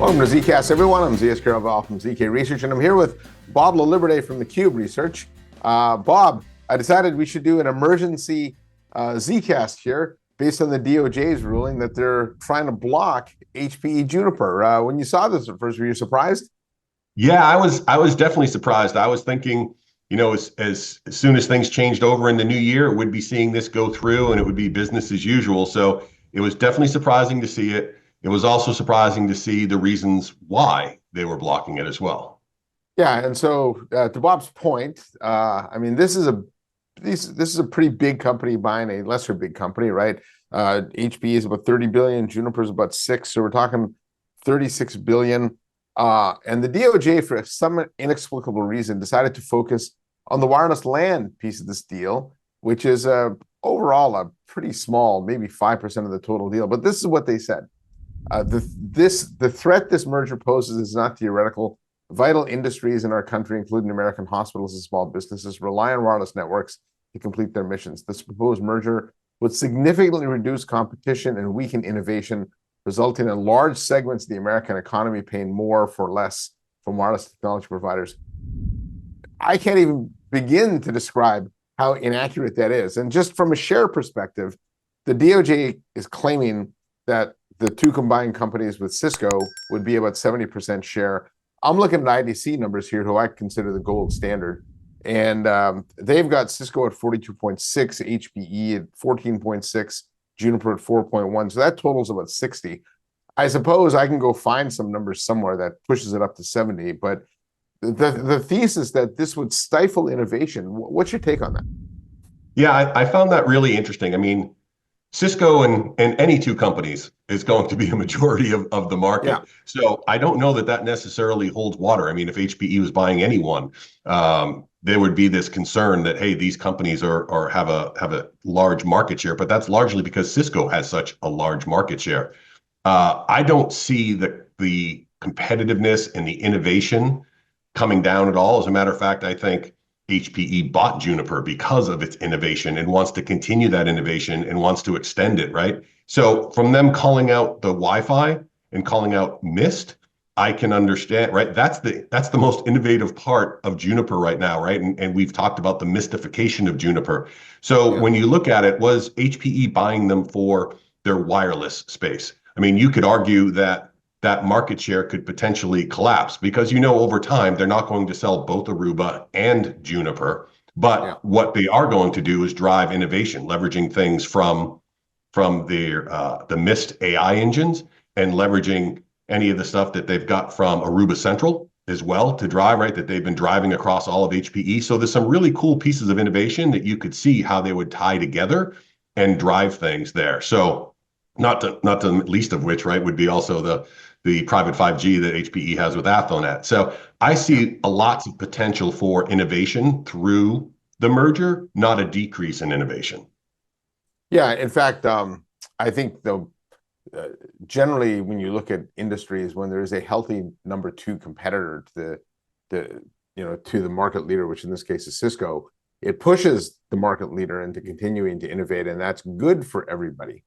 Welcome to ZKast, everyone. I'm ZS Caraval from ZK Research, and I'm here with Bob Laliberte from theCUBE Research. Bob, I decided we should do an emergency ZKast here based on the DOJ's ruling that they're trying to block HPE Juniper. When you saw this at first, were you surprised? Yeah, I was definitely surprised. I was thinking, as soon as things changed over in the new year, we'd be seeing this go through and it would be business as usual. So it was definitely surprising to see it. It was also surprising to see the reasons why they were blocking it as well. Yeah, and so to Bob's point, I mean, this is a pretty big company buying a lesser big company, right? HPE is about 30 billion, Juniper is about 6, so we're talking 36 billion. And the DOJ, for some inexplicable reason, decided to focus on the wireless LAN piece of this deal, which is overall a pretty small, maybe 5% of the total deal. But this is what they said. The threat this merger poses is not theoretical. Vital industries in our country, including American hospitals and small businesses, rely on wireless networks to complete their missions. This proposed merger would significantly reduce competition and weaken innovation, resulting in large segments of the American economy paying more for less from wireless technology providers. I can't even begin to describe how inaccurate that is. And just from a share perspective, the DOJ is claiming that the two combined companies with Cisco would be about 70% share. I'm looking at IDC numbers here, who I consider the gold standard. And they've got Cisco at 42.6, HPE at 14.6, Juniper at 4.1. So that totals about 60. I suppose I can go find some numbers somewhere that pushes it up to 70. But the thesis that this would stifle innovation, what's your take on that? Yeah, I found that really interesting. I mean, Cisco and any two companies is going to be a majority of the market. Yeah. So I don't know that necessarily holds water. I mean, if HPE was buying anyone, there would be this concern that, hey, these companies have a large market share, but that's largely because Cisco has such a large market share. I don't see the competitiveness and the innovation coming down at all. As a matter of fact, I think HPE bought Juniper because of its innovation and wants to continue that innovation and wants to extend it, right? So from them calling out the Wi-Fi and calling out Mist, I can understand, right? That's the most innovative part of Juniper right now, right? And we've talked about the mystification of Juniper. So when you look at it, was HPE buying them for their wireless space? I mean, you could argue that market share could potentially collapse because, over time, they're not going to sell both Aruba and Juniper. But what they are going to do is drive innovation, leveraging things from the Mist AI engines and leveraging any of the stuff that they've got from Aruba Central as well to drive, right, that they've been driving across all of HPE. So there's some really cool pieces of innovation that you could see how they would tie together and drive things there. So not the least of which, right, would be also the private 5G that HPE has with Athonet. So I see lots of potential for innovation through the merger, not a decrease in innovation. Yeah, in fact, I think generally when you look at industries, when there is a healthy number two competitor to the market leader, which in this case is Cisco, it pushes the market leader into continuing to innovate, and that's good for everybody,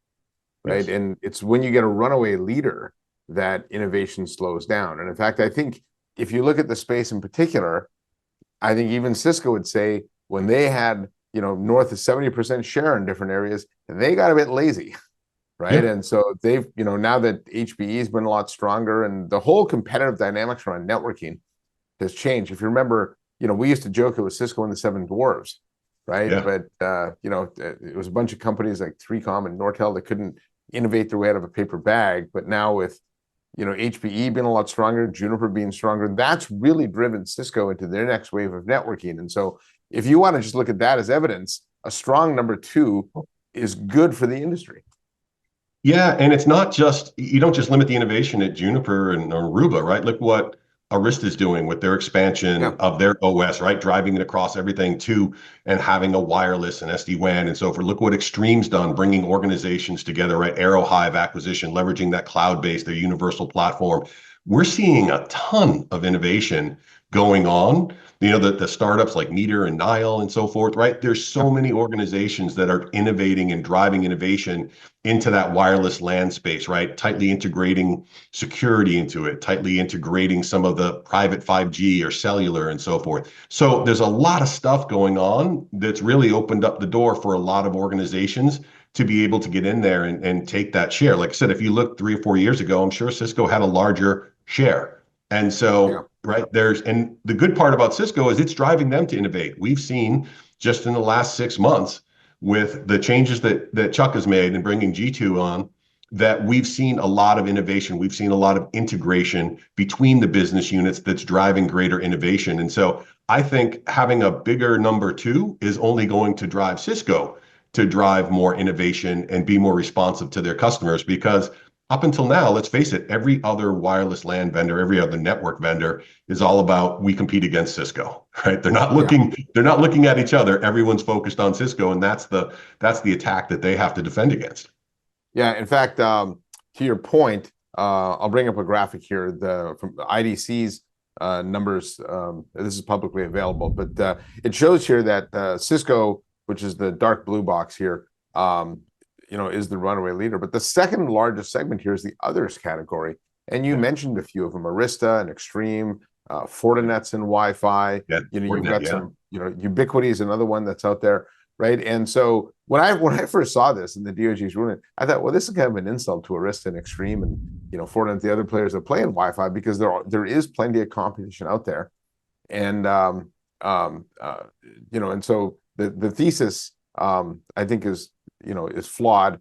right? Yes. And it's when you get a runaway leader that innovation slows down. And in fact, I think if you look at the space in particular, I think even Cisco would say when they had, north of 70% share in different areas, they got a bit lazy, right? Yeah. And so they've, now that HPE has been a lot stronger and the whole competitive dynamics around networking has changed. If you remember, we used to joke it was Cisco and the Seven Dwarves, right? Yeah. But, it was a bunch of companies like 3Com and Nortel that couldn't innovate their way out of a paper bag. But now with HPE being a lot stronger, Juniper being stronger, that's really driven Cisco into their next wave of networking. And so if you want to just look at that as evidence, a strong number two is good for the industry. Yeah, and it's not just, you don't just limit the innovation at Juniper and Aruba, right? Look what Arista is doing with their expansion of their OS, right? Driving it across everything too, and having a wireless and SD-WAN and so forth. Look what Extreme's done, bringing organizations together, right? Aerohive acquisition, leveraging that cloud-based, their universal platform. We're seeing a ton of innovation going on. the startups like Meter and Nile and so forth, right? There's so many organizations that are innovating and driving innovation into that wireless LAN space, right? Tightly integrating security into it, tightly integrating some of the private 5G or cellular and so forth. So there's a lot of stuff going on that's really opened up the door for a lot of organizations to be able to get in there and take that share. Like I said, if you look 3 or 4 years ago, I'm sure Cisco had a larger share. And so, right, and the good part about Cisco is it's driving them to innovate. We've seen just in the last 6 months with the changes that Chuck has made and bringing G2 on, that we've seen a lot of innovation. We've seen a lot of integration between the business units that's driving greater innovation. And so I think having a bigger number two is only going to drive Cisco to drive more innovation and be more responsive to their customers, because up until now, let's face it, every other wireless LAN vendor, every other network vendor is all about, we compete against Cisco, right? They're not looking at each other. Everyone's focused on Cisco, and that's the attack that they have to defend against. Yeah, in fact, to your point, I'll bring up a graphic here from IDC's numbers. This is publicly available, but it shows here that Cisco, which is the dark blue box here, is the runaway leader. But the second largest segment here is the others category. And you mentioned a few of them: Arista and Extreme, Fortinet's and Wi-Fi. Yeah, you've got some, Ubiquiti is another one that's out there, right? And so when I first saw this in the DOJ's ruling, I thought, well, this is kind of an insult to Arista and Extreme and Fortinet, the other players that play in Wi-Fi, because there is plenty of competition out there, and and so the thesis, I think, is flawed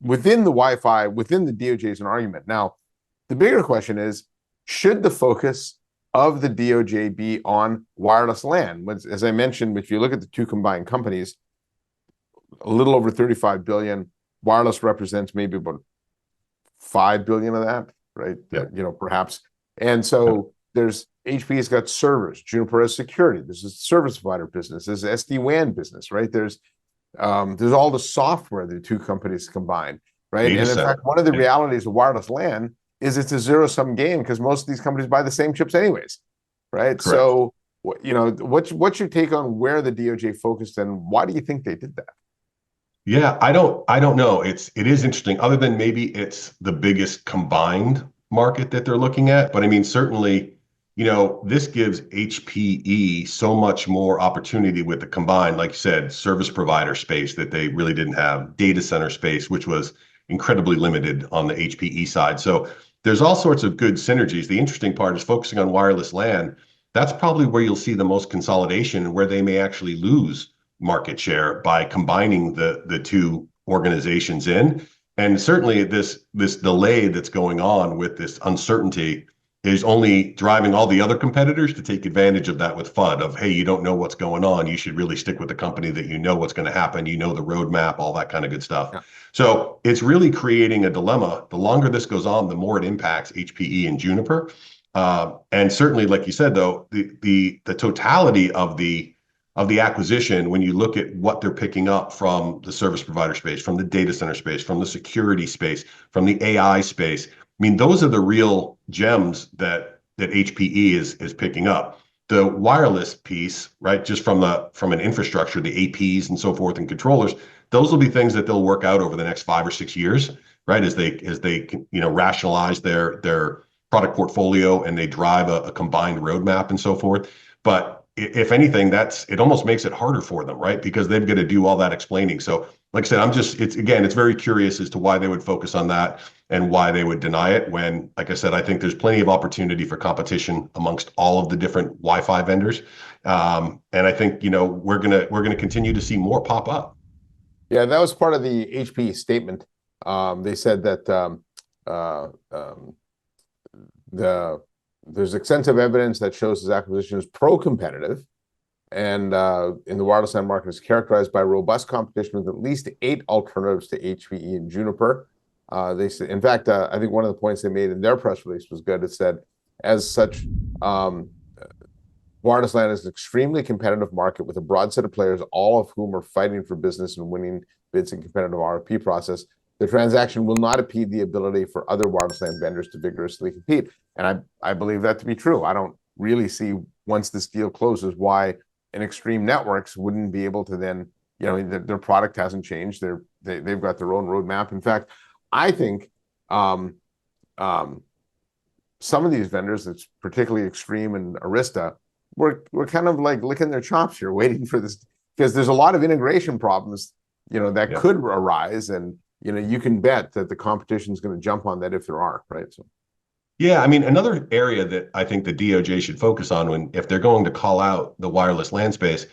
within the Wi-Fi, within the DOJ is an argument. Now, the bigger question is, should the focus of the DOJ be on wireless LAN? As I mentioned, if you look at the two combined companies, a little over 35 billion, wireless represents maybe about 5 billion of that, right? Yeah. Perhaps. And so there's HPE's got servers, Juniper has security, there's a service provider business, there's SD-WAN business, right? There's all the software the two companies combined, right? Data and in center. fact, one of the realities of wireless LAN is it's a zero-sum game, because most of these companies buy the same chips anyways, right? Correct. So, what's your take on where the DOJ focused, and why do you think they did that? Yeah, I don't know. It is interesting, other than maybe it's the biggest combined market that they're looking at. But I mean, certainly, this gives HPE so much more opportunity with the combined, like you said, service provider space that they really didn't have, data center space, which was incredibly limited on the HPE side. So there's all sorts of good synergies. The interesting part is focusing on wireless LAN. That's probably where you'll see the most consolidation, and where they may actually lose market share by combining the two organizations in. And certainly this delay that's going on with this uncertainty is only driving all the other competitors to take advantage of that with FUD of, hey, you don't know what's going on. You should really stick with the company that you know what's going to happen. The roadmap, all that kind of good stuff. Yeah. So it's really creating a dilemma. The longer this goes on, the more it impacts HPE and Juniper. And certainly, like you said, though, the totality of the acquisition, when you look at what they're picking up from the service provider space, from the data center space, from the security space, from the AI space, I mean, those are the real gems that HPE is picking up. The wireless piece, right, just from an infrastructure, the APs and so forth and controllers, those will be things that they'll work out over the next 5 or 6 years, right, as they rationalize their product portfolio and they drive a combined roadmap and so forth. But if anything, it almost makes it harder for them, right? Because they've got to do all that explaining. So like I said, it's very curious as to why they would focus on that and why they would deny it, when, like I said, I think there's plenty of opportunity for competition amongst all of the different Wi-Fi vendors. And I think, we're gonna continue to see more pop up. Yeah, that was part of the HPE statement. They said that there's extensive evidence that shows this acquisition is pro-competitive, and in the wireless LAN market is characterized by robust competition with at least 8 alternatives to HPE and Juniper. They said, in fact, I think one of the points they made in their press release was good. It said, as such, wireless LAN is an extremely competitive market with a broad set of players, all of whom are fighting for business and winning bids in competitive RFP process. The transaction will not impede the ability for other wireless LAN vendors to vigorously compete. And I believe that to be true. I don't really see once this deal closes why an Extreme Networks wouldn't be able to then, you know, their product hasn't changed. They've got their own roadmap. In fact, I think um, some of these vendors, that's particularly Extreme and Arista, we're kind of like licking their chops here, waiting for this, because there's a lot of integration problems, you know, that could arise, and you know, you can bet that the competition is going to jump on that if there are, right? So. Yeah, I mean, another area that I think the DOJ should focus on when if they're going to call out the wireless LAN space,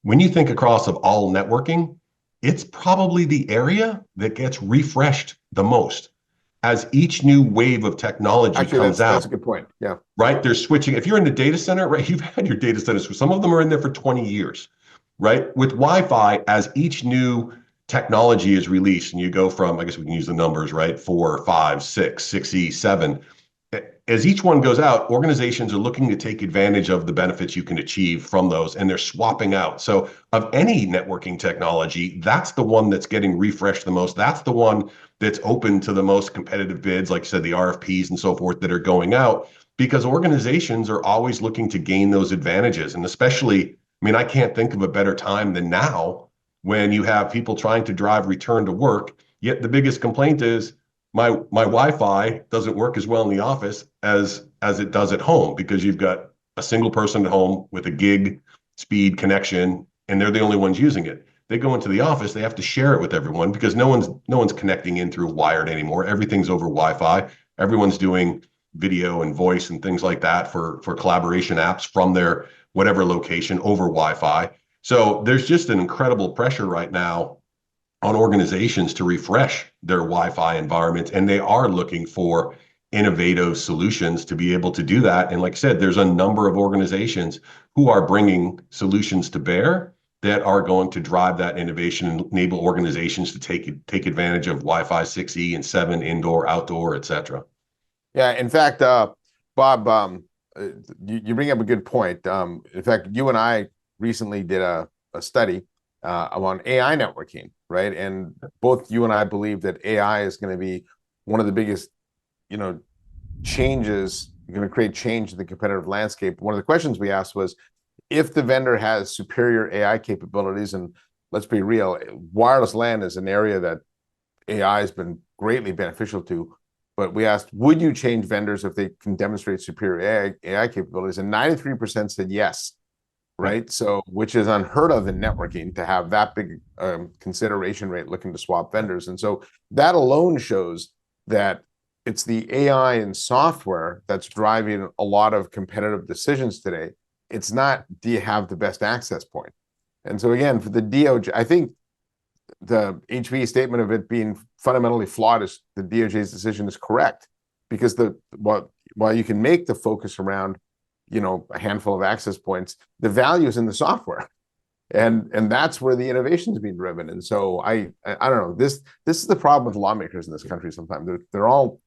when you think across of all networking, it's probably the area that gets refreshed the most as each new wave of technology Actually, comes out. that's a good point. Yeah. Right? They're switching. If you're in the data center, right, you've had your data centers. Some of them are in there for 20 years, right? With Wi-Fi, as each new technology is released, and you go from, I guess we can use the numbers, right? 4, 5, 6, 6E, 7. As each one goes out, organizations are looking to take advantage of the benefits you can achieve from those, and they're swapping out. So of any networking technology, that's the one that's getting refreshed the most. That's the one that's open to the most competitive bids, like I said, the RFPs and so forth that are going out, because organizations are always looking to gain those advantages. And especially, I mean, I can't think of a better time than now when you have people trying to drive return to work, yet the biggest complaint is, my Wi-Fi doesn't work as well in the office as it does at home, because you've got a single person at home with a gig speed connection, and they're the only ones using it. They go into the office, they have to share it with everyone because no one's connecting in through wired anymore. Everything's over Wi-Fi. Everyone's doing video and voice and things like that for collaboration apps from their whatever location over Wi-Fi. So there's just an incredible pressure right now on organizations to refresh their Wi-Fi environment, and they are looking for innovative solutions to be able to do that. And like I said, there's a number of organizations who are bringing solutions to bear that are going to drive that innovation and enable organizations to take advantage of Wi-Fi 6E and 7, indoor, outdoor, et cetera. Yeah, in fact, Bob, you bring up a good point. In fact, you and I recently did a study on AI networking, right? And both you and I believe that AI is going to be one of the biggest, you know, changes, going to create change in the competitive landscape. One of the questions we asked was, if the vendor has superior AI capabilities, and let's be real, wireless LAN is an area that AI has been greatly beneficial to, but we asked, would you change vendors if they can demonstrate superior AI capabilities? And 93% said yes. Right. So, which is unheard of in networking, to have that big consideration rate looking to swap vendors. And so that alone shows that it's the AI and software that's driving a lot of competitive decisions today. It's not, do you have the best access point? And so again, for the DOJ, I think the HPE statement of it being fundamentally flawed is the DOJ's decision is correct, because while you can make the focus around, you know, a handful of access points, the value is in the software, and that's where the innovation is being driven. And so I don't know, this is the problem with lawmakers in this country. Sometimes they're all,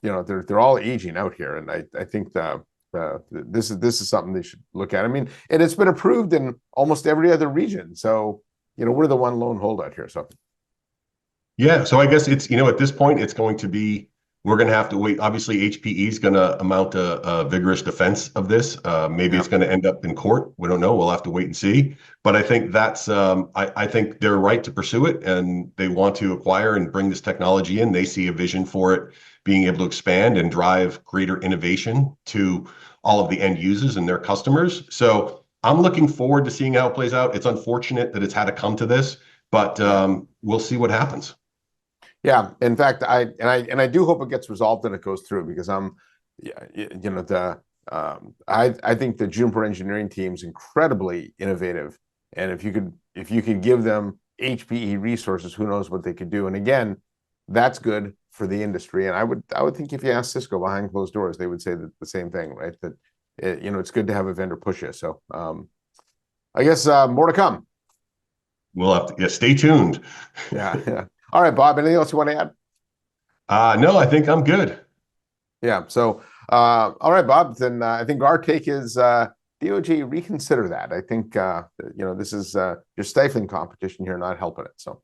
you know, they're all aging out here, and I think this is something they should look at. I mean, and it's been approved in almost every other region, so you know, we're the one lone holdout here. So yeah, so I guess it's, you know, at this point it's going to be, we're going to have to wait. Obviously, HPE is going to mount a vigorous defense of this. Maybe it's going to end up in court. We don't know. We'll have to wait and see. But I think that's, I think they're right to pursue it, and they want to acquire and bring this technology in. They see a vision for it being able to expand and drive greater innovation to all of the end users and their customers. So I'm looking forward to seeing how it plays out. It's unfortunate that it's had to come to this, but we'll see what happens. Yeah, in fact, I do hope it gets resolved and it goes through, because you know, I think the Juniper engineering team is incredibly innovative, and if you could give them HPE resources, who knows what they could do. And again, that's good for the industry. And I would think if you ask Cisco behind closed doors, they would say the same thing, right? That you know, it's good to have a vendor push you. So I guess more to come. We'll have to stay tuned. Yeah. All right, Bob, anything else you want to add? No, I think I'm good. Yeah. So, all right, Bob, then I think our take is DOJ reconsider that. I think, you know, this is you're stifling competition here, not helping it. So,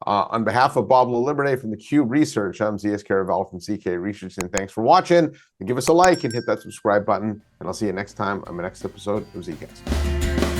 On behalf of Bob Laliberte from the Cube Research, I'm ZS Caravel from ZK Research, and thanks for watching. And give us a like and hit that subscribe button, and I'll see you next time on the next episode of ZKast.